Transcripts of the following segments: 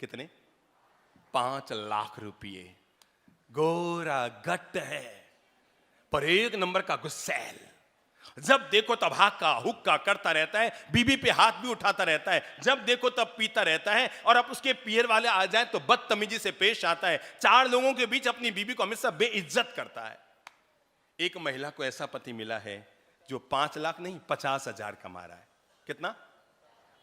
कितने? 5 लाख रुपये। गोरा गट्ट है पर एक नंबर का गुस्सैल। जब देखो तब हाका हुक्का करता रहता है, बीबी पे हाथ भी उठाता रहता है, जब देखो तब पीता रहता है, और अब उसके पियर वाले आ जाए तो बदतमीजी से पेश आता है। 4 लोगों के बीच अपनी बीबी को हमेशा बेइज्जत करता है। एक महिला को ऐसा पति मिला है जो 5 लाख नहीं 50,000 कमा रहा है। कितना?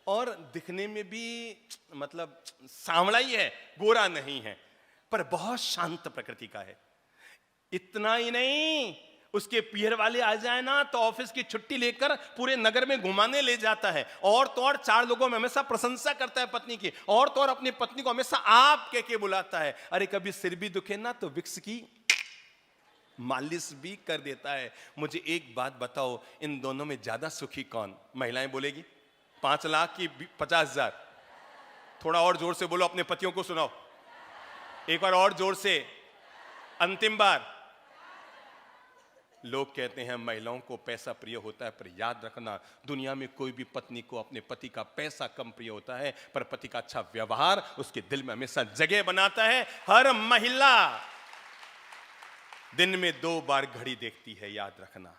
और दिखने में भी मतलब सांवला ही है, गोरा नहीं है, पर बहुत शांत प्रकृति का है। इतना ही नहीं, उसके पियर वाले आ जाए ना तो ऑफिस की छुट्टी लेकर पूरे नगर में घुमाने ले जाता है, और तो और 4 लोगों में हमेशा प्रशंसा करता है पत्नी की, और तो और अपनी पत्नी को हमेशा आप कह के बुलाता है। अरे कभी सिर भी दुखे ना तो विक्स की मालिश भी कर देता है। मुझे एक बात बताओ, इन दोनों में ज्यादा सुखी कौन? महिलाएं बोलेगी 5 लाख की 50,000? थोड़ा और जोर से बोलो, अपने पतियों को सुनाओ एक बार और जोर से, अंतिम बार। लोग कहते हैं महिलाओं को पैसा प्रिय होता है, पर याद रखना दुनिया में कोई भी पत्नी को अपने पति का पैसा कम प्रिय होता है, पर पति का अच्छा व्यवहार उसके दिल में हमेशा जगह बनाता है। हर महिला दिन में 2 बार घड़ी देखती है, याद रखना।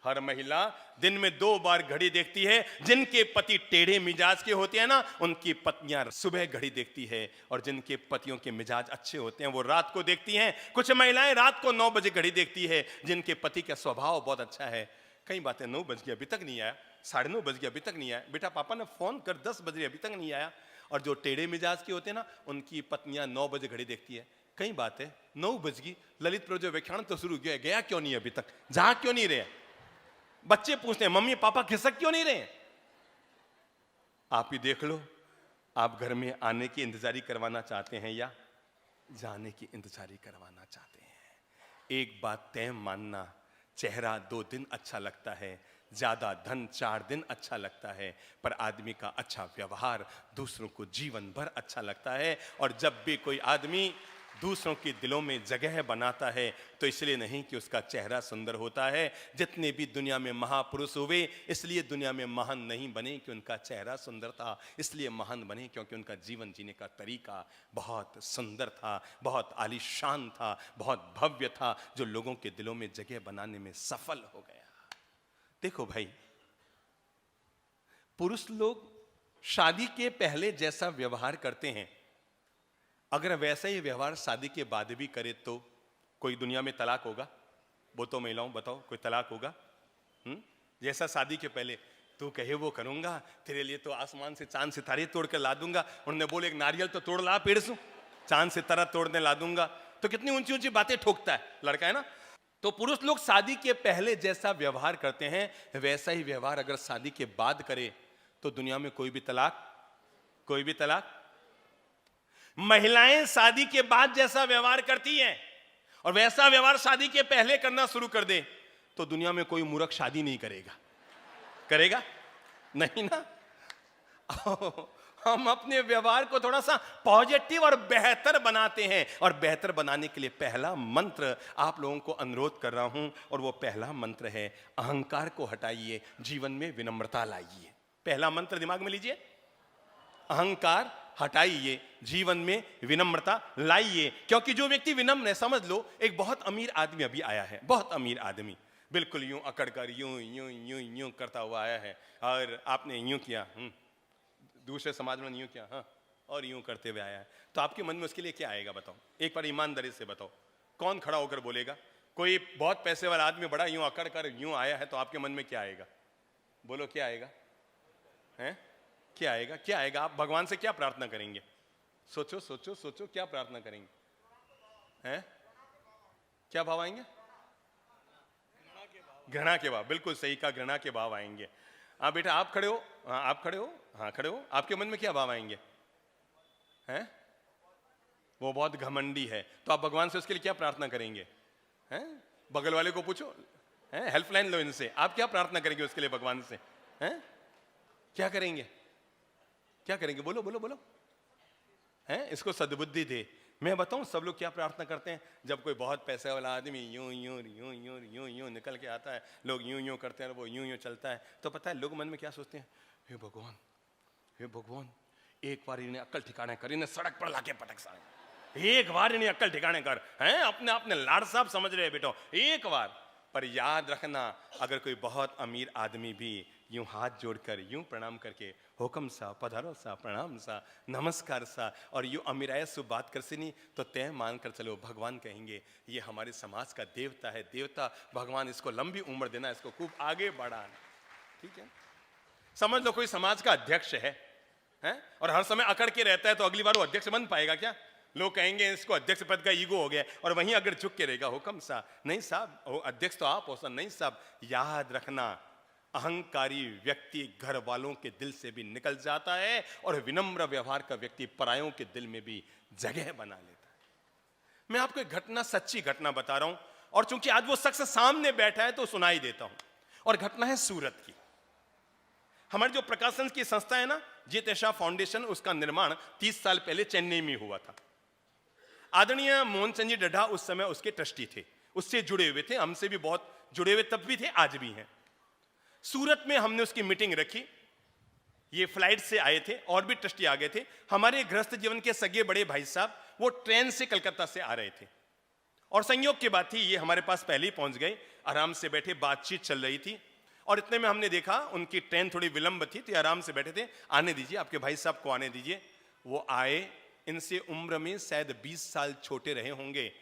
हर महिला दिन में 2 बार घड़ी देखती है। जिनके पति टेढ़े मिजाज के होते हैं ना, उनकी पत्नियां सुबह घड़ी देखती है, और जिनके पतियों के मिजाज अच्छे होते हैं वो रात को देखती हैं। कुछ महिलाएं रात को 9 बजे घड़ी देखती है, जिनके पति का स्वभाव बहुत अच्छा है। कई बातें 9 बज गई अभी तक नहीं आया, 9:30 बज गए अभी तक नहीं आया, बेटा पापा ने फोन कर 10 बज रहे अभी तक नहीं आया। और जो टेढ़े मिजाज के होते हैं ना, उनकी पत्नियां 9 बजे घड़ी देखती है। कई बातें 9 बज गई, ललित प्रजो व्याख्यान तो शुरू गया, गया क्यों नहीं अभी तक, जहां क्यों नहीं रहे? बच्चे पूछते हैं मम्मी पापा खिसक क्यों नहीं रहे? आप ही देख लो, आप घर में आने की इंतजारी करवाना चाहते हैं या जाने की इंतजारी करवाना चाहते हैं? एक बात तय मानना, चेहरा 2 दिन अच्छा लगता है, ज्यादा धन 4 दिन अच्छा लगता है, पर आदमी का अच्छा व्यवहार दूसरों को जीवन भर अच्छा लगता है। और जब भी कोई आदमी दूसरों के दिलों में जगह बनाता है तो इसलिए नहीं कि उसका चेहरा सुंदर होता है। जितने भी दुनिया में महापुरुष हुए इसलिए दुनिया में महान नहीं बने कि उनका चेहरा सुंदर था, इसलिए महान बने क्योंकि उनका जीवन जीने का तरीका बहुत सुंदर था, बहुत आलीशान था, बहुत भव्य था, जो लोगों के दिलों में जगह बनाने में सफल हो गया। देखो भाई, पुरुष लोग शादी के पहले जैसा व्यवहार करते हैं, अगर वैसा ही व्यवहार शादी के बाद भी करे तो कोई दुनिया में तलाक होगा? वो तो महिलाओं बताओ, कोई तलाक होगा? जैसा शादी के पहले, तू कहे वो करूंगा, तेरे लिए तो आसमान से चांद सितारे तोड़ कर ला दूंगा। उन्होंने बोले एक नारियल तो तोड़ ला पेड़ से, चांद सितारा तोड़ने ला दूंगा। तो कितनी ऊंची ऊंची बातें ठोकता है लड़का, है ना? तो पुरुष लोग शादी के पहले जैसा व्यवहार करते हैं, वैसा ही व्यवहार अगर शादी के बाद करे तो दुनिया में कोई भी तलाक। महिलाएं शादी के बाद जैसा व्यवहार करती हैं और वैसा व्यवहार शादी के पहले करना शुरू कर दे तो दुनिया में कोई मूर्ख शादी नहीं करेगा? नहीं ना। हम अपने व्यवहार को थोड़ा सा पॉजिटिव और बेहतर बनाते हैं, और बेहतर बनाने के लिए पहला मंत्र आप लोगों को अनुरोध कर रहा हूं, और वो पहला मंत्र है अहंकार को हटाइए, जीवन में विनम्रता लाइए। पहला मंत्र दिमाग में लीजिए, अहंकार हटाइए, जीवन में विनम्रता लाइए। क्योंकि जो व्यक्ति विनम्र है, समझ लो एक बहुत अमीर आदमी अभी आया है, बहुत अमीर आदमी, बिल्कुल यूं अकड़ कर यूं यूं यूं यूं करता हुआ आया है, और आपने यूं किया, दूसरे समाज में यूं किया, और यूं करते हुए आया है, तो आपके मन में उसके लिए क्या आएगा बताओ? एक बार ईमानदारी से बताओ, कौन खड़ा होकर बोलेगा? कोई बहुत पैसे वाला आदमी बड़ा यूं अकड़ कर यूं आया है, तो आपके मन में क्या आएगा? बोलो क्या आएगा? क्या आएगा? आप भगवान से क्या प्रार्थना करेंगे? सोचो क्या प्रार्थना करेंगे? क्या भाव आएंगे? घृणा के भाव। बिल्कुल सही कहा, घृणा के भाव आएंगे। हाँ बेटा आप खड़े हो, खड़े हो। आपके मन में क्या भाव आएंगे? वो बहुत घमंडी है, तो आप भगवान से उसके लिए क्या प्रार्थना करेंगे? बगल वाले को पूछो, हेल्पलाइन लो इनसे, आप क्या प्रार्थना करेंगे उसके लिए भगवान से? क्या करेंगे? बोलो। इसको सद्बुद्धि दे। मैं बताऊं सब लोग क्या प्रार्थना करते हैं? जब कोई बहुत पैसे वाला आदमी यूं यूं यूं यूं यूं यूं निकल के आता है, लोग यूं यूं करते हैं, वो यूं यूं चलता है, तो पता है लोग मन में क्या सोचते हैं? हे भगवान एक बार इन्हें अक्ल ठिकाने कर, इन्हें सड़क पर लाके पटक सारे, एक बार इन्हें अक्ल ठिकाने कर। हैं अपने अपने लाड साहब समझ रहे हैं बेटो, एक बार। पर याद रखना, अगर कोई बहुत अमीर आदमी भी यूं हाथ जोड़कर यूं प्रणाम करके हुक्म सा, पधारो सा, प्रणाम सा, नमस्कार सा, और यूं अमीराय से बात कर से नहीं, तो तय मान कर चलो भगवान कहेंगे ये हमारे समाज का देवता है, देवता भगवान, इसको लंबी उम्र देना, इसको खूब आगे बढ़ाना। ठीक है, समझ लो कोई समाज का अध्यक्ष है और हर समय अकड़ के रहता है, तो अगली बार वो अध्यक्ष बन पाएगा क्या? लोग कहेंगे इसको अध्यक्ष पद का ईगो हो गया, और वहीं अगर झुक के रहेगा हुक्म सा, नहीं साहब वो अध्यक्ष तो आप हो सर, नहीं साहब। याद रखना, अहंकारी व्यक्ति घर वालों के दिल से भी निकल जाता है, और विनम्र व्यवहार का व्यक्ति परायों के दिल में भी जगह बना लेता है। मैं आपको एक घटना, सच्ची घटना बता रहा हूं, और चूंकि आज वो शख्स सामने बैठा है तो सुनाई देता हूं। और घटना है सूरत की। हमारी जो प्रकाशन की संस्था है ना, जेतेशा फाउंडेशन, उसका निर्माण 30 साल पहले चेन्नई में हुआ था। आदरणीय मोहन चंद जी डड्डा उस समय उसके ट्रस्टी थे, उससे जुड़े हुए थे, हमसे भी बहुत जुड़े हुए तब भी थे, आज भी हैं। सूरत में हमने उसकी मीटिंग रखी, ये फ्लाइट से आए थे, और भी ट्रस्टी आ गए थे। हमारे गृहस्थ जीवन के सगे बड़े भाई साहब वो ट्रेन से कलकत्ता से आ रहे थे, और संयोग की बात थी ये हमारे पास पहले ही पहुंच गए, आराम से बैठे, बातचीत चल रही थी। और इतने में हमने देखा उनकी ट्रेन थोड़ी विलंब थी, तो आराम से बैठे थे, आने दीजिए आपके भाई साहब को आने दीजिए। वो आए, इनसे उम्र में शायद 20 साल छोटे रहे होंगे,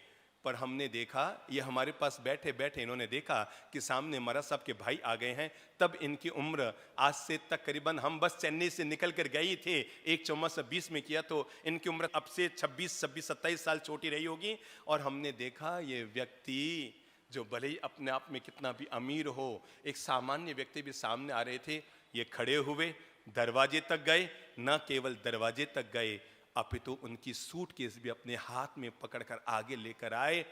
पर हमने देखा ये हमारे पास बैठे बैठे इन्होंने देखा कि सामने महाराज साहब के भाई आ गए हैं। तब इनकी उम्र आज से तकरीबन, हम बस चेन्नई से निकल कर गए थे, एक 1420 में किया, तो इनकी उम्र अब से 26, 26, 27 साल छोटी रही होगी। और हमने देखा ये व्यक्ति, जो भले ही अपने आप में कितना भी अमीर हो, एक सामान्य व्यक्ति भी सामने आ रहे थे। ये खड़े हुए, दरवाजे तक गए, न केवल दरवाजे तक गए, अपितु उनकी सूटकेस भी अपने हाथ में पकड़कर आगे लेकर आए।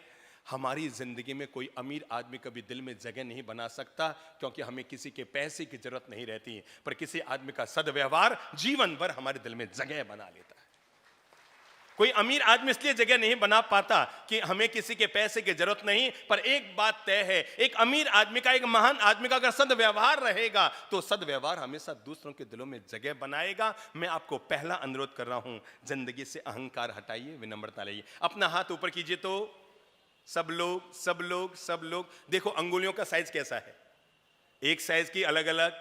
हमारी जिंदगी में कोई अमीर आदमी कभी दिल में जगह नहीं बना सकता, क्योंकि हमें किसी के पैसे की जरूरत नहीं रहती, पर किसी आदमी का सद्व्यवहार जीवन भर हमारे दिल में जगह बना लेता है। कोई अमीर आदमी इसलिए जगह नहीं बना पाता कि हमें किसी के पैसे की जरूरत नहीं, पर एक बात तय है, एक अमीर आदमी का, एक महान आदमी का अगर सद्व्यवहार रहेगा तो सद्व्यवहार हमेशा दूसरों के दिलों में जगह बनाएगा। मैं आपको पहला अनुरोध कर रहा हूं, जिंदगी से अहंकार हटाइए, विनम्रता लाइए। अपना हाथ ऊपर कीजिए, तो सब लोग सब लोग सब लोग देखो अंगुलियों का साइज कैसा है, एक साइज की अलग अलग।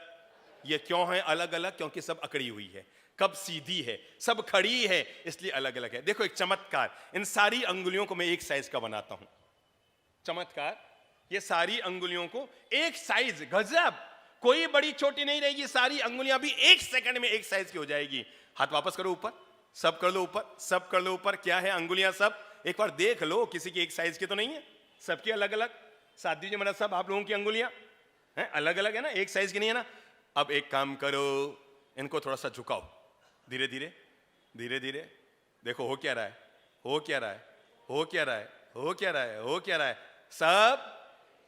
ये क्यों है अलग अलग? क्योंकि सब अकड़ी हुई है, कब सीधी है, सब खड़ी है, इसलिए अलग अलग है। देखो एक चमत्कार, इन सारी अंगुलियों को मैं एक साइज का बनाता हूं, चमत्कार। ये सारी अंगुलियों को एक साइज, गजब, कोई बड़ी छोटी नहीं रहेगी, सारी अंगुलियां भी एक सेकंड में एक साइज की हो जाएगी। हाथ वापस करो ऊपर, सब कर लो ऊपर, सब कर लो ऊपर। क्या है अंगुलियां सब? एक बार देख लो, किसी की एक साइज की तो नहीं है, सबकी अलग अलग। साथ दीजिए मेरा साहब, आप लोगों की अंगुलियां हैं अलग अलग है ना, एक साइज की नहीं है ना। अब एक काम करो, इनको थोड़ा सा झुकाओ, धीरे धीरे धीरे धीरे। देखो हो क्या रहा है, हो क्या रहा है, हो क्या रहा है, हो क्या रहा है, हो क्या रहा है। सब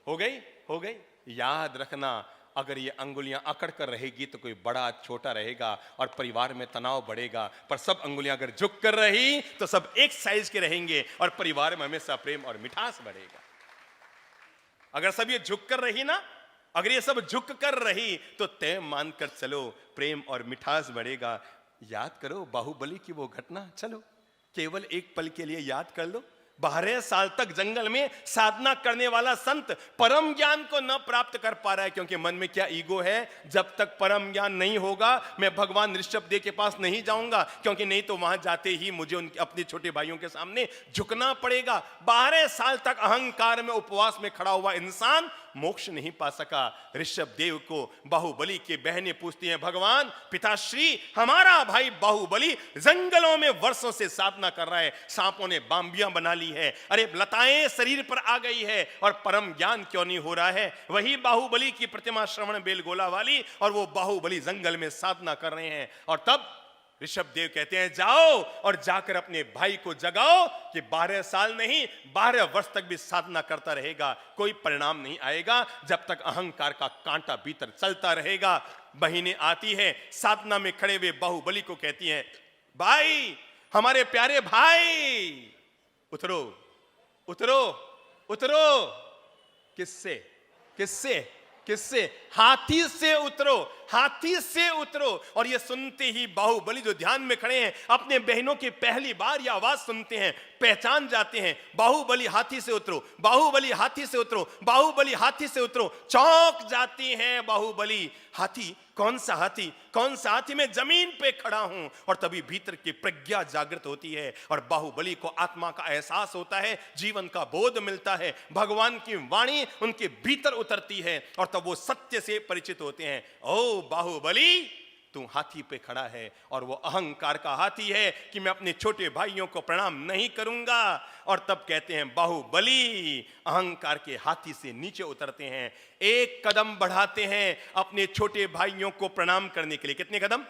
हो गई, हो गई। याद रखना, अगर ये अंगुलियां अकड़ कर रहेगी तो कोई बड़ा छोटा रहेगा और परिवार में तनाव बढ़ेगा, पर सब अंगुलियां अगर झुक कर रही तो सब एक साइज के रहेंगे और परिवार में हमेशा प्रेम और मिठास बढ़ेगा। अगर सब ये झुक कर रही ना, अगर ये सब झुक कर रही तो तय मानकर चलो, प्रेम और मिठास बढ़ेगा। याद करो बाहुबली की वो घटना, चलो केवल एक पल के लिए याद कर लो। 12 साल तक जंगल में साधना करने वाला संत परम ज्ञान को न प्राप्त कर पा रहा है, क्योंकि मन में क्या ईगो है, जब तक परम ज्ञान नहीं होगा मैं भगवान ऋषभदेव के पास नहीं जाऊंगा, क्योंकि नहीं तो वहां जाते ही मुझे उनके अपने छोटे भाइयों के सामने झुकना पड़ेगा। 12 साल तक अहंकार में उपवास में खड़ा हुआ इंसान मोक्ष नहीं पा सका। ऋषभदेव को बाहुबली की बहनें पूछती हैं, भगवान पिताश्री, हमारा भाई बाहुबली जंगलों में वर्षों से साधना कर रहा है, सांपों ने बांबियां बना ली है, अरे लताएं शरीर पर आ गई है, और परम ज्ञान क्यों नहीं हो रहा है? वही बाहुबली की प्रतिमा श्रवण बेलगोला वाली, और वो बाहुबली जंगल में साधना कर रहे हैं। और तब ऋषभदेव कहते हैं, जाओ और जाकर अपने भाई को जगाओ कि 12 साल नहीं 12 वर्ष तक भी साधना करता रहेगा, कोई परिणाम नहीं आएगा जब तक अहंकार का कांटा भीतर चलता रहेगा। बहिनें आती है, साधना में खड़े हुए बाहुबली को कहती हैं, भाई, हमारे प्यारे भाई, उतरो उतरो उतरो। किससे किससे किससे? हाथी से उतरो, हाथी से उतरो। और ये सुनते ही बाहुबली जो ध्यान में खड़े हैं अपने बहनों की पहली बार ये आवाज सुनते हैं, पहचान जाते हैं, बाहुबली हाथी से उतरो, बाहुबली हाथी से उतरो, बाहुबली हाथी से उतरो। चौंक जाती हैं बाहुबली, हाथी? कौन सा हाथी, कौन सा हाथी? मैं जमीन पे खड़ा हूं। और तभी भीतर की प्रज्ञा जागृत होती है और बाहुबली को आत्मा का एहसास होता है, जीवन का बोध मिलता है, भगवान की वाणी उनके भीतर उतरती है और तब वो सत्य से परिचित होते हैं। ओ बाहुबली, तू हाथी पे खड़ा है और वो अहंकार का हाथी है कि मैं अपने छोटे भाइयों को प्रणाम नहीं करूंगा। और तब कहते हैं बाहुबली अहंकार के हाथी से नीचे उतरते हैं, एक कदम बढ़ाते हैं अपने छोटे भाइयों को प्रणाम करने के लिए। कितने कदम?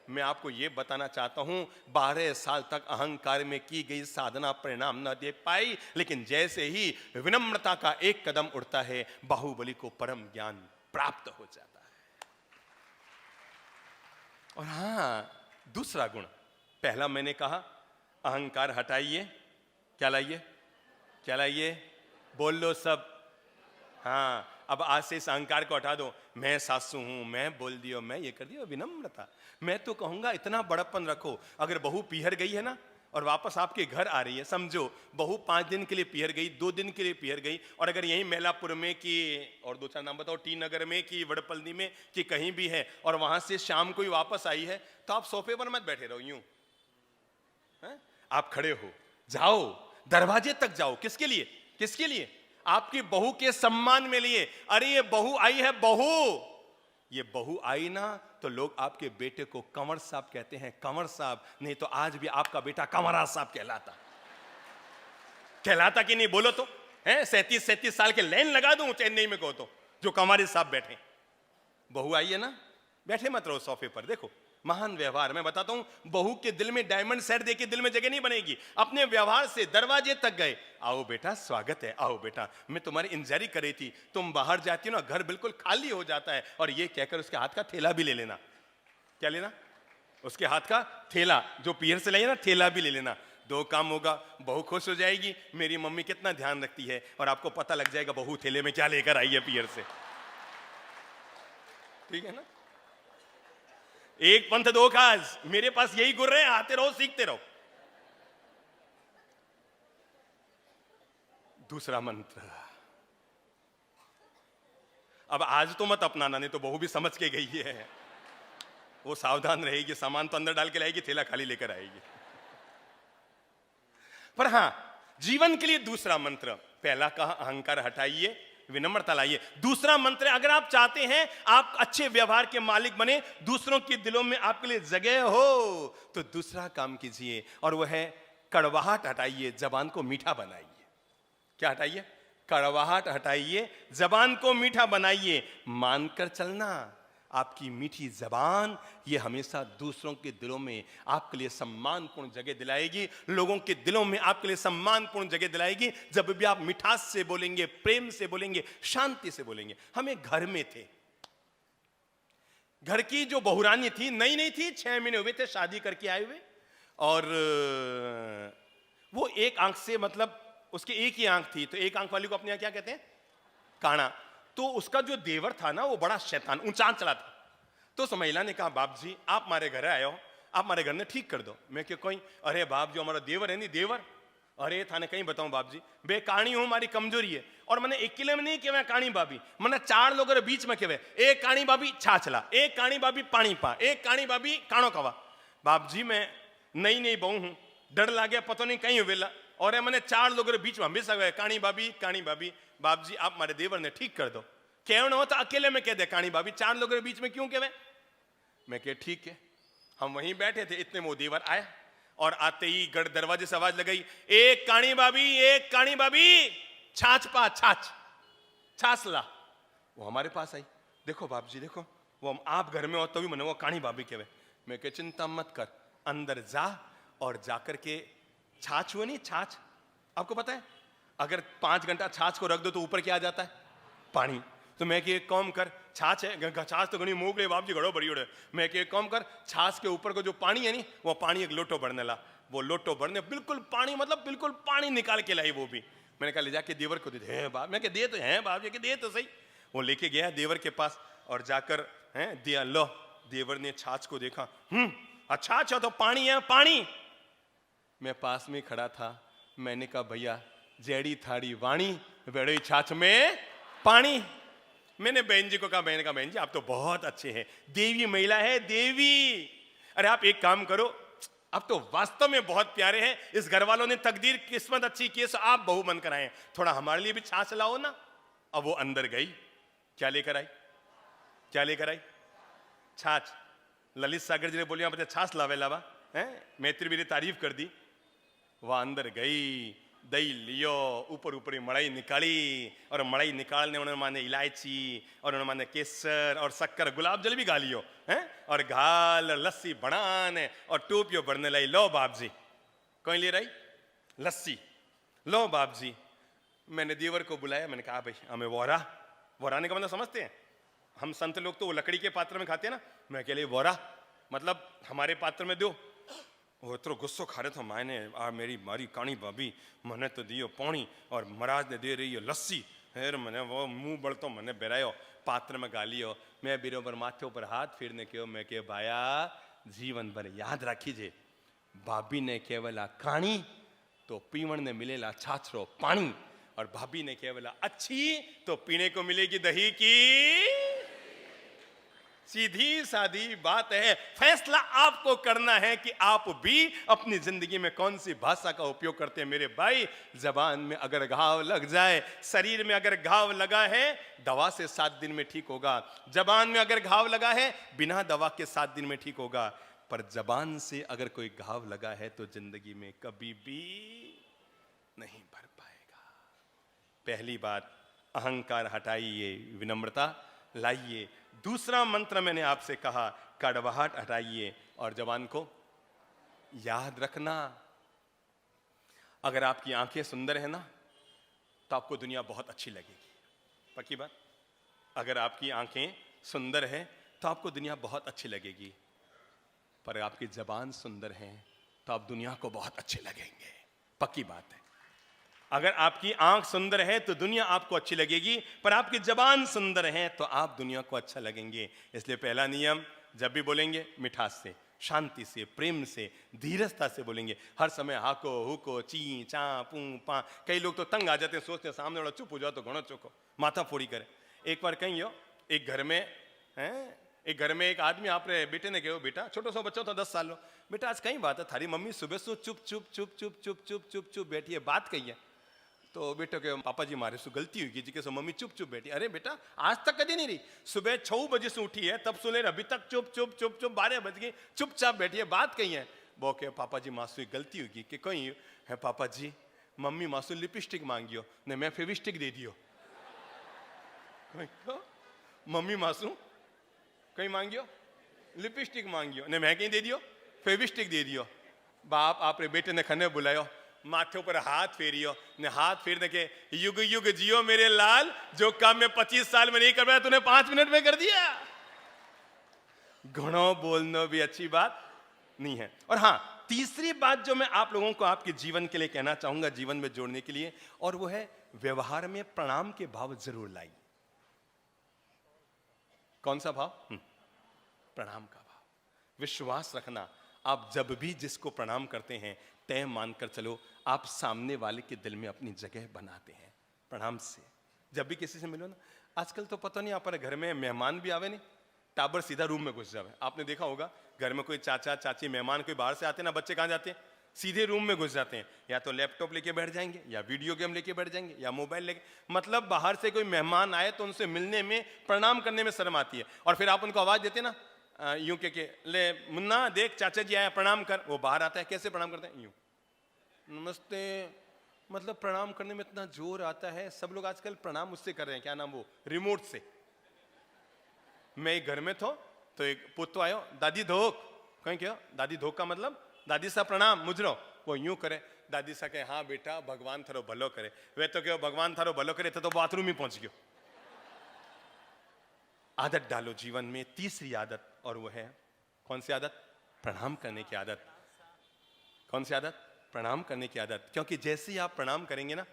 मैं आपको ये बताना चाहता हूं, 12 साल तक अहंकार में की गई साधना परिणाम न दे पाई, लेकिन जैसे ही विनम्रता का एक कदम उठता है, बाहुबली को परम ज्ञान प्राप्त हो जाता है। और हां, दूसरा गुण, पहला मैंने कहा अहंकार हटाइए, क्या लाइए, क्या लाइए, बोल लो सब। हाँ, अब आज से इस अहंकार को हटा दो। मैं सासू हूं, मैं बोल दियो, मैं ये कर दियो। विनम्रता। मैं तो कहूंगा इतना बड़प्पन रखो। अगर बहू पीहर गई है ना और वापस आपके घर आ रही है, समझो बहू 5 दिन के लिए पीहर गई, 2 दिन के लिए पीहर गई, और अगर यहीं मैलापुर में कि और 2-4 नाम बताओ, टी नगर में कि वड़पल्ली में कि कहीं भी है, और वहां से शाम को ही वापस आई है, तो आप सोफे पर मत बैठे रहो यूं। आप खड़े हो, जाओ दरवाजे तक जाओ। किसके लिए? किसके लिए? आपकी बहू के सम्मान में लिए। अरे ये बहू आई है, बहू, ये बहू आई ना तो लोग आपके बेटे को कंवर साहब कहते हैं, कंवर साहब। नहीं तो आज भी आपका बेटा कंवरा साहब कहलाता। कहलाता कि नहीं? बोलो तो। हैं 37 साल के लाइन लगा दूं चेन्नई में, कहो तो, जो कंवारे साहब बैठे। बहू आई है ना, बैठे मत रहो सोफे पर। देखो महान व्यवहार, मैं बताता हूं, बहू के दिल में डायमंड सेट देके दिल में जगह नहीं बनेगी। अपने व्यवहार से दरवाजे तक गए, आओ बेटा स्वागत है, आओ बेटा, मैं तुम्हारी इंतजारी कर रही थी, तुम बाहर जाती हो ना घर बिल्कुल खाली हो जाता है। और ये कहकर उसके हाथ का थैला भी ले लेना। क्या लेना? उसके हाथ का थैला, जो पीहर से लाइए ना, थैला भी ले लेना। 2 काम होगा, बहू खुश हो जाएगी, मेरी मम्मी कितना ध्यान रखती है, और आपको पता लग जाएगा बहू थैले में क्या लेकर आई है पीहर से। ठीक है ना? एक पंथ 2 काज, मेरे पास यही गुर रहे, आते रहो, सीखते रहो। दूसरा मंत्र, अब आज तो मत अपनाना, नहीं तो बहू भी समझ के गई है, वो सावधान रहेगी, सामान तो अंदर डाल के लाएगी, थैला खाली लेकर आएगी। पर हां, जीवन के लिए दूसरा मंत्र, पहला कहा अहंकार हटाइए, विनम्रता लाइए। दूसरा मंत्र, अगर आप चाहते हैं आप अच्छे व्यवहार के मालिक बने, दूसरों के दिलों में आपके लिए जगह हो, तो दूसरा काम कीजिए, और वह है कड़वाहट हटाइए, जबान को मीठा बनाइए। क्या हटाइए? कड़वाहट हटाइए, जबान को मीठा बनाइए। मानकर चलना, आपकी मीठी जबान ये हमेशा दूसरों के दिलों में आपके लिए सम्मानपूर्ण जगह दिलाएगी, लोगों के दिलों में आपके लिए सम्मानपूर्ण जगह दिलाएगी। जब भी आप मिठास से बोलेंगे, प्रेम से बोलेंगे, शांति से बोलेंगे। हम एक घर में थे, घर की जो बहुरानी थी, नई नई थी, 6 महीने हुए थे शादी करके आए हुए, और वो एक आंख से, मतलब उसकी एक ही आंख थी, तो एक आंख वाली को अपने यहाँ क्या कहते हैं? काना। तो उसका जो देवर था ना, वो बड़ा शैतान, ऊंचा चला था। तो उस महिला ने कहा, बाप जी आप हमारे घर आए हो, आप हमारे घर ने ठीक कर दो। मैं क्यों? कोई, अरे बाप जो हमारा देवर है नहीं, देवर, अरे थाने कहीं बताऊं बाप जी, बे काणी हूं, हमारी कमजोरी है। और मैंने अकेले में नहीं कहवा काणी भाभी, मैंने 4 लोग बीच में कहवे, एक काणी भाभी छाछला, एक काणी भाभी पानी पा, एक काणी भाभी काणो कवा। बाप जी मैं नई नई बहू हूं, डर ला गया, पता नहीं कहीं वेला, और मैंने 4 लोग बीच में हमेशा गए काणी भाभी, काणी भाभी। बाप जी आप हमारे देवर ने ठीक कर दो। क्यों न हो तो अकेले में कह दे काणी भाभी, 4 लोगों के बीच में क्यों कहवे? मैं कह ठीक है। हम वहीं बैठे थे, इतने में वो देवर आया, और आते ही गढ़ दरवाजे से आवाज लगाई, एक काणी भाभी, एक काणी भाभी, छाछ पा, छाछ, छाछ ला। वो हमारे पास आई, देखो बाप जी देखो, वो आप घर में हो तो भी मैंने वो काणी भाभी कहवे। मैं कह चिंता मत कर, अंदर जा, और जाकर के छाछ हुआ नहीं, छाछ आपको पता है, अगर 5 घंटा छाछ को रख दो तो ऊपर क्या आ जाता है? पानी। तो मैं कि एक काम कर, छाछ है, छाछ तो घनी मोक ले बाप जी, घड़ो बड़ी उड़े। मैं कि एक काम कर, छाछ के ऊपर को जो पानी है नहीं, वो पानी एक लोटो भरने ला। वो लोटो भरने बिल्कुल पानी, मतलब बिल्कुल पानी निकाल के लाई वो भी। मैंने कहा ले जाके देवर को दे दे। बाप, मैं कह दे तो है बाप जी, दे तो सही। वो लेके गया देवर के पास, और जाकर हैं दिया, लो देवर ने छाछ को देखा, अच्छा अच्छा तो पानी है, पानी। मैं पास में खड़ा था, मैंने कहा भैया जेड़ी थाड़ी वाणी बेड़ोई छाछ में पानी। मैंने बहन जी को कहा, मैंने कहा बहन जी आप तो बहुत अच्छे हैं, देवी महिला है देवी। अरे आप एक काम करो, आप तो वास्तव में बहुत प्यारे हैं, इस घर वालों ने तकदीर किस्मत अच्छी की है, सो आप बहू बनकर आए, थोड़ा हमारे लिए भी छाछ लाओ ना। अब वो अंदर गई, क्या लेकर आई, क्या लेकर आई, छाछ। ललित सागर जी ने बोलिया बच्चा छाछ लावे लावा है, मैत्री मेरी तारीफ कर दी। वह अंदर गई, दही लियो, ऊपर ऊपर मलाई निकाली, और मलाई निकालने उन्होंने माने इलायची और उन्होंने माने केसर और शक्कर, गुलाब जल भी गालियो हैं, और घाल लस्सी बनाने और टोपियो भरने लाई। लो बाप जी, कौन ले रही लस्सी, लो बाप जी। मैंने देवर को बुलाया, मैंने कहा भाई हमें वोरा, वोराने का मतलब समझते हैं हम संत लोग, तो वो लकड़ी के पात्र में खाते हैं ना, मैं अकेले वोरा मतलब हमारे पात्र में दो। वो इतना गुस्सो खा रहे थे, मैंने मेरी मारी काणी भाभी मैंने तो दियो पानी और महाराज ने दे रही है लस्सी, फिर मैंने वो मुंह बढ़तो मैंने बेरायो पात्र में गालियो। मैं बरोबर माथे ऊपर हाथ फेरने क्यों, मैं के भाया जीवन भर याद रखीजे, भाभी ने केवला काणी तो पीवण ने मिलेला छाछरो पानी, और भाभी ने केवला अच्छी तो पीने को मिलेगी दही की। सीधी सादी बात है, फैसला आपको करना है कि आप भी अपनी जिंदगी में कौन सी भाषा का उपयोग करते हैं। मेरे भाई, जबान में अगर घाव लग जाए, शरीर में अगर घाव लगा है दवा से 7 दिन में ठीक होगा, जबान में अगर घाव लगा है बिना दवा के 7 दिन में ठीक होगा, पर जबान से अगर कोई घाव लगा है तो जिंदगी में कभी भी नहीं भर पाएगा। पहली बात, अहंकार हटाइए, विनम्रता लाइए। दूसरा मंत्र मैंने आपसे कहा, कड़वाहट हटाइए और जबान को याद रखना। अगर आपकी आंखें सुंदर है ना तो आपको दुनिया बहुत अच्छी लगेगी, पक्की बात। अगर आपकी आंखें सुंदर है तो आपको दुनिया बहुत अच्छी लगेगी, पर आपकी जबान सुंदर है तो आप दुनिया को बहुत अच्छे लगेंगे, पक्की बात है। अगर आपकी आंख सुंदर है तो दुनिया आपको अच्छी लगेगी, पर आपकी जबान सुंदर है तो आप दुनिया को अच्छा लगेंगे। इसलिए पहला नियम, जब भी बोलेंगे मिठास से, शांति से, प्रेम से, धीरजता से बोलेंगे। हर समय हाको हुको ची चा पू पा। कई लोग तो तंग आ जाते हैं, सोचते हैं सामने वाला चुप हो जाओ तो घणो चुको, माथा फोड़ी करे। एक बार कहीं हो, एक घर में एक आदमी आपने बेटे ने कहो, बेटा छोटो सो बच्चो था 10 साल, बेटा आज कहीं बात है, थारी मम्मी सुबह सो चुप चुप चुप चुप चुप चुप चुप चुप बैठी है, बात कही है। तो बेटा के पापा जी मारे से गलती हुई जी के सो मम्मी चुप चुप बैठी। अरे बेटा आज तक कभी नहीं रही, सुबह 6 बजे से उठी है तब सुने अभी तक चुप चुप चुप चुप, 12 बज गए चुपचाप बैठी है, बात कही है। वो के पापा जी मासू गलती होगी कि कहीं है पापा जी, मम्मी मासू लिपस्टिक मांगियो ने मैं फेविस्टिक दे दियो। मम्मी मासू कहीं मांगियो लिपस्टिक मांगियो ने मैं कहीं दे दियो फेविस्टिक दे दियो। बाप आपने बेटे ने खने बुलायो, माथे ऊपर हाथ फेरियो ने हाथ फेरने के, युग युग जियो मेरे लाल, जो काम मैं 25 साल में नहीं कर पाया तूने 5 मिनट में कर दिया। घणो बोलना भी अच्छी बात नहीं है। और हाँ, तीसरी बात जो मैं आप लोगों को आपके जीवन के लिए कहना चाहूंगा, जीवन में जोड़ने के लिए, और वो है व्यवहार में प्रणाम के भाव जरूर लाइए। कौन सा भाव? प्रणाम का भाव। विश्वास रखना, आप जब भी जिसको प्रणाम करते हैं तय मानकर चलो आप सामने वाले के दिल में अपनी जगह बनाते हैं प्रणाम से। जब भी किसी से मिलो ना, आजकल तो पता नहीं आप घर में मेहमान भी आवे नहीं, टाबर सीधा रूम में घुस जावे। आपने देखा होगा घर में कोई चाचा चाची मेहमान कोई बाहर से आते ना, बच्चे कहाँ जाते हैं? सीधे रूम में घुस जाते हैं, या तो लैपटॉप लेके बैठ जाएंगे, या वीडियो गेम लेके बैठ जाएंगे, या मोबाइल लेके। मतलब बाहर से कोई मेहमान आए तो उनसे मिलने में, प्रणाम करने में शर्म आती है। और फिर आप उनको आवाज देते ना यूं के ले मुन्ना देख चाचा जी आया प्रणाम कर। वो बाहर आता है, कैसे प्रणाम करते हैं? यूं नमस्ते। मतलब प्रणाम करने में इतना जोर आता है। सब लोग आजकल प्रणाम उससे कर रहे हैं, क्या नाम वो, रिमोट से। मैं एक घर में था तो एक पुत्र आयो, दादी धोक, कहीं क्या दादी धोक का मतलब दादी सा प्रणाम मुजरो। वो यूं करे, दादी सा कहे हाँ बेटा भगवान थारो भलो करे। वे तो क्यों भगवान थारो भलो करे तो बाथरूम ही पहुंच गयो। आदत डालो जीवन में, तीसरी आदत, और वो है कौन सी आदत? प्रणाम करने की आदत। कौन सी आदत? प्रणाम करने की आदत। क्योंकि जैसे ही आप प्रणाम करेंगे ना,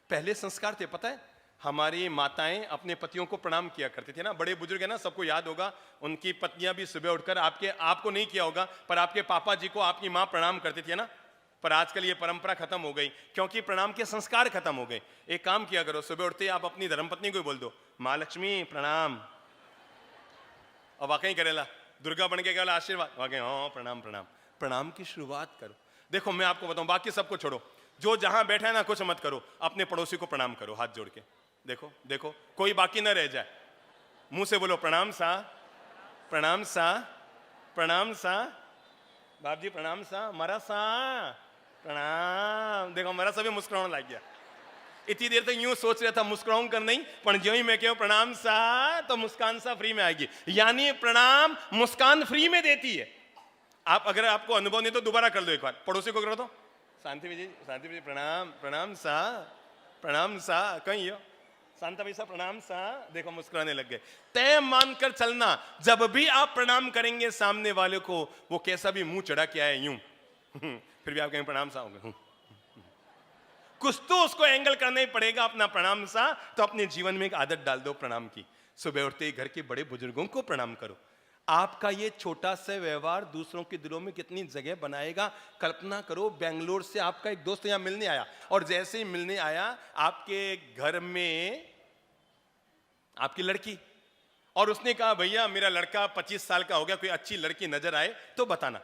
पहले संस्कार थे पता है, हमारी माताएं अपने पतियों को प्रणाम किया करती थी ना, बड़े बुजुर्ग है ना, सबको याद होगा, उनकी पत्नियां भी सुबह उठकर आपको नहीं किया होगा, पर आपके पापा जी को आपकी माँ प्रणाम करती थी ना। पर आजकल ये परंपरा खत्म हो गई, क्योंकि प्रणाम के संस्कार खत्म हो गए। एक काम किया करो, सुबह उठते ही आप अपनी धर्मपत्नी को बोल दो, माँ लक्ष्मी प्रणाम, और वाकई करेला, दुर्गा बन के केवल आशीर्वाद, वाकई हाँ प्रणाम प्रणाम। प्रणाम की शुरुआत करो। देखो मैं आपको बताऊं, बाकी सबको छोड़ो, जो जहां बैठा है ना, कुछ मत करो, अपने पड़ोसी को प्रणाम करो हाथ जोड़ के। देखो देखो, कोई बाकी ना रह जाए, मुंह से बोलो प्रणाम सा, प्रणाम सा, प्रणाम सा, बाप जी प्रणाम सा, मरा सा प्रणाम। देखो मेरा सभी मुस्कुराने लग गया। इतनी देर तक यूं सोच रहा था मुस्कुराऊं कर नहीं, पर जो ही मैं कहूं प्रणाम सा, तो मुस्कान सा फ्री में आएगी। यानी प्रणाम मुस्कान फ्री में देती है। आप अगर आपको अनुभव नहीं तो दोबारा कर लो, एक बार पड़ोसी को करो तो, शांति विजय, शांति विजय प्रणाम, प्रणाम सा, प्रणाम सा, कहीं हो शांता भाई सा, प्रणाम सा। देखो मुस्कुराने लग गए। तय मानकर चलना, जब भी आप प्रणाम करेंगे सामने वाले को, वो कैसा भी मुंह चढ़ा के आए यूं फिर भी आप कहेंगे प्रणाम सा होंगे, कुछ तो उसको एंगल करना ही पड़ेगा अपना प्रणाम सा। तो अपने जीवन में एक आदत डाल दो प्रणाम की। सुबह उठते ही घर के बड़े बुजुर्गों को प्रणाम करो। आपका ये छोटा सा व्यवहार दूसरों के दिलों में कितनी जगह बनाएगा। कल्पना करो, बेंगलोर से आपका एक दोस्त यहां मिलने आया, और जैसे ही मिलने आया आपके घर में आपकी लड़की, और उसने कहा भैया मेरा लड़का 25 साल का हो गया, कोई अच्छी लड़की नजर आए तो बताना।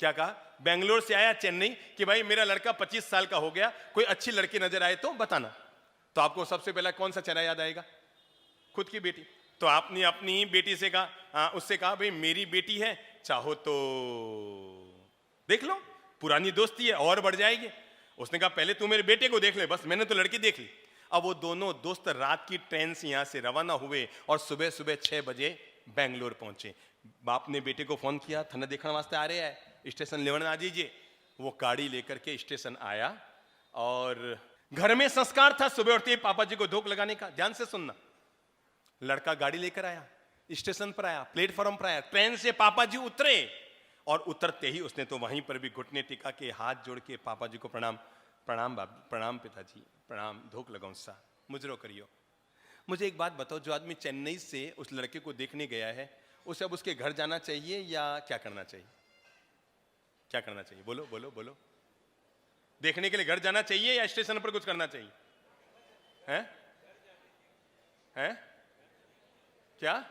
क्या कहा? बेंगलोर से आया चेन्नई कि भाई मेरा लड़का 25 साल का हो गया, कोई अच्छी लड़की नजर आए तो बताना। तो आपको सबसे पहला कौन सा चेहरा याद आएगा? खुद की बेटी। तो आपने अपनी बेटी से कहा, उससे कहा भाई मेरी बेटी है, चाहो तो देख लो, पुरानी दोस्ती है और बढ़ जाएगी। उसने कहा पहले तू मेरे बेटे को देख ले, बस मैंने तो लड़की देख ली। अब वो दोनों दोस्त रात की ट्रेन से यहां से रवाना हुए और सुबह सुबह 6 बजे बेंगलोर पहुंचे। बाप ने बेटे को फोन किया, थाना देखने वास्ते आ रहे हैं, स्टेशन लेवन आ दीजिए। वो गाड़ी लेकर के स्टेशन आया, और घर में संस्कार था सुबह उठते ही पापा जी को धोख लगाने का। ध्यान से सुनना, लड़का गाड़ी लेकर आया, स्टेशन पर आया, प्लेटफॉर्म पर आया, ट्रेन से पापा जी उतरे, और उतरते ही उसने तो वहीं पर भी घुटने टिका के हाथ जोड़ के पापा जी को प्रणाम, प्रणाम बाबू, प्रणाम पिताजी, प्रणाम, धोख लगाऊं सा, मुजरो करियो। मुझे एक बात बताओ, जो आदमी चेन्नई से उस लड़के को देखने गया है, उसे अब उसके घर जाना चाहिए या क्या करना चाहिए? क्या करना चाहिए? बोलो बोलो बोलो। देखने के लिए घर जाना चाहिए या स्टेशन पर कुछ करना चाहिए? हैं? हैं? क्या?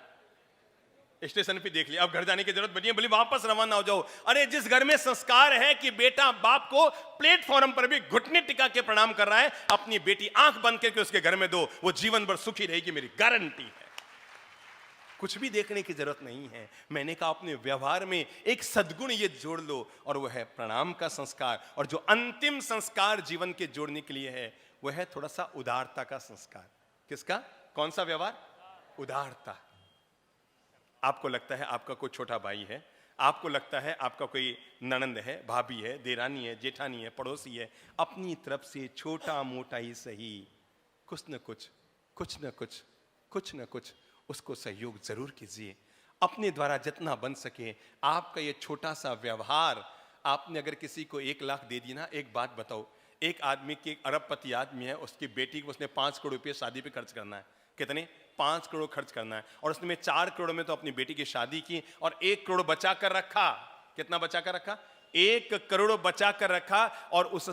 स्टेशन पे देख लिया, अब घर जाने की जरूरत बनी है, बोली वापस रवाना हो जाओ। अरे जिस घर में संस्कार है कि बेटा बाप को प्लेटफॉर्म पर भी घुटने टिका के प्रणाम कर रहा है, अपनी बेटी आंख बंद करके उसके घर में दो, वो जीवन भर सुखी रहेगी, मेरी गारंटी है। कुछ भी देखने की जरूरत नहीं है। मैंने कहा अपने व्यवहार में एक सद्गुण ये जोड़ लो, और वह है प्रणाम का संस्कार। और जो अंतिम संस्कार जीवन के जोड़ने के लिए है, वह है थोड़ा सा उदारता का संस्कार। किसका? कौन सा व्यवहार? उदारता। आपको लगता है आपका कोई छोटा भाई है, आपको लगता है आपका कोई ननंद है, भाभी है, देरानी है, जेठानी है, पड़ोसी है, अपनी तरफ से छोटा मोटा ही सही कुछ न कुछ, कुछ न कुछ, कुछ न कुछ उसको सहयोग जरूर कीजिए। अपने द्वारा जितना बन सके आपका ये छोटा सा व्यवहार। आपने अगर किसी को 1 लाख दे दी ना, एक बात बताओ, एक आदमी की, अरबपति आदमी है, उसकी बेटी को उसने 5 करोड़ रुपये शादी पे खर्च करना है। कितने? 5 करोड़ खर्च करना है, और उसने 4 करोड़ में तो अपनी बेटी की शादी की, और 1 करोड़ बचा कर रखा। कितना बचा कर रखा? 1 करोड़ बचा कर रखा, और उस